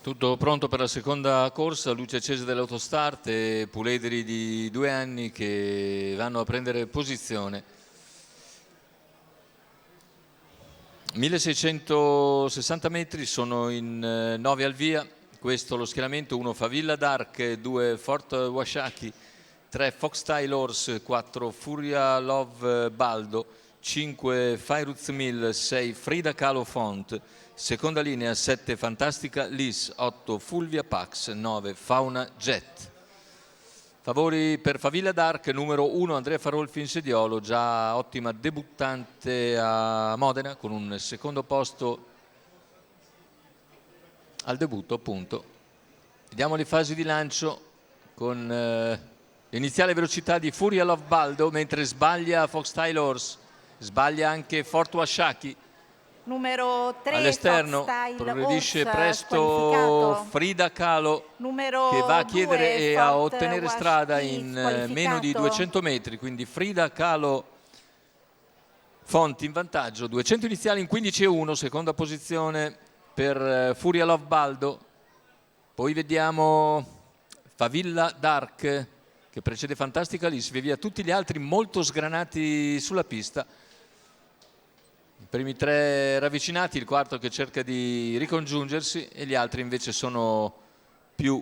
Tutto pronto per la seconda corsa, luce accesa dell'autostart e puledri di 2 anni che vanno a prendere posizione. 1660 metri, sono in 9 al via. Questo lo schieramento: 1 Favilla Dark, 2 Fort Washakie, 3 Foxstyle Horse, 4 Furia Love Baldo, 5 Fairuz Mill, 6 Frida Kahlo Font, seconda linea 7 Fantastica Liss, 8 Fulvia Pax, 9 Fauna Jet. Favori per Favilla Dark: numero 1 Andrea Farolfi in sediolo, già ottima debuttante a Modena con un secondo posto al debutto, appunto. Vediamo le fasi di lancio con l'iniziale velocità di Furia Love Baldo, mentre sbaglia Foxstyle Horse, sbaglia anche Fort Washakie. Numero 3 all'esterno progredisce presto Frida Kahlo, che va a chiedere e a ottenere strada in meno di 200 metri, quindi Frida Kahlo Font in vantaggio, 200 iniziali in 15,1, seconda posizione per Furia Love Baldo. Poi vediamo Favilla Dark che precede Fantastica Liss, via tutti gli altri molto sgranati sulla pista. I primi 3 ravvicinati, il quarto che cerca di ricongiungersi e gli altri invece sono più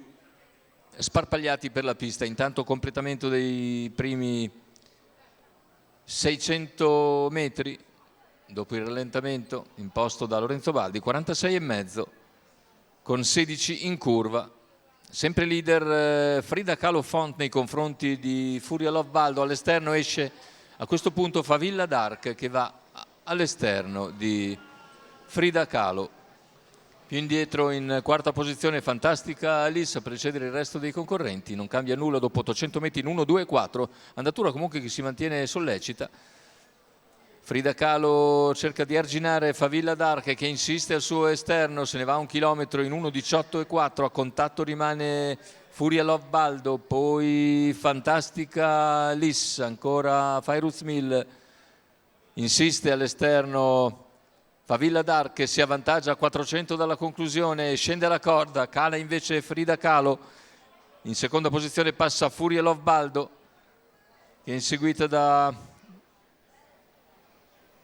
sparpagliati per la pista. Intanto completamento dei primi 600 metri dopo il rallentamento imposto da Lorenzo Baldi, 46,5 con 16 in curva. Sempre leader Frida Kahlo Font nei confronti di Furia Love Baldo. All'esterno esce a questo punto Favilla Dark che va all'esterno di Frida Kahlo. Più indietro in quarta posizione Fantastica Liss a precedere il resto dei concorrenti. Non cambia nulla dopo 800 metri in 1,2,4, andatura comunque che si mantiene sollecita. Frida Kahlo cerca di arginare Favilla Dark che insiste al suo esterno, se ne va 1 chilometro in 1,18,4, a contatto rimane Furia Love Baldo, poi Fantastica Liss, ancora Fairuz Mill, insiste all'esterno Favilla Dark che si avvantaggia a 400 dalla conclusione, scende la corda, cala invece Frida Kahlo, in seconda posizione passa Furia Love Baldo che è inseguita da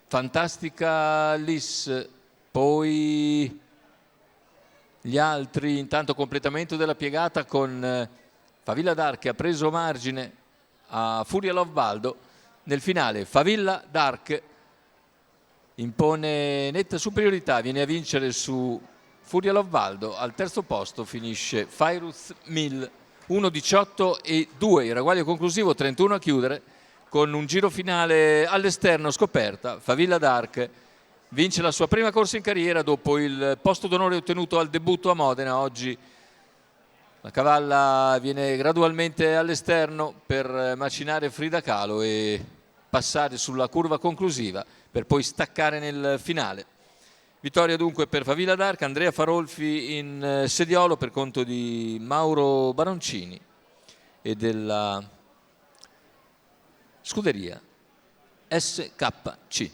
Fantastica Liss, poi gli altri. Intanto completamento della piegata con Favilla Dark che ha preso margine a Furia Love Baldo. Nel finale Favilla Dark impone netta superiorità, viene a vincere su Furia Love Baldo. Al terzo posto finisce Fairuz Mill, 1,18,2, il ragguaglio conclusivo 31 a chiudere, con un giro finale all'esterno scoperta. Favilla Dark vince la sua prima corsa in carriera dopo il posto d'onore ottenuto al debutto a Modena. Oggi la cavalla viene gradualmente all'esterno per macinare Frida Kahlo e passare sulla curva conclusiva per poi staccare nel finale. Vittoria dunque per Favilla Dark, Andrea Farolfi in sediolo per conto di Mauro Baroncini e della scuderia SKC.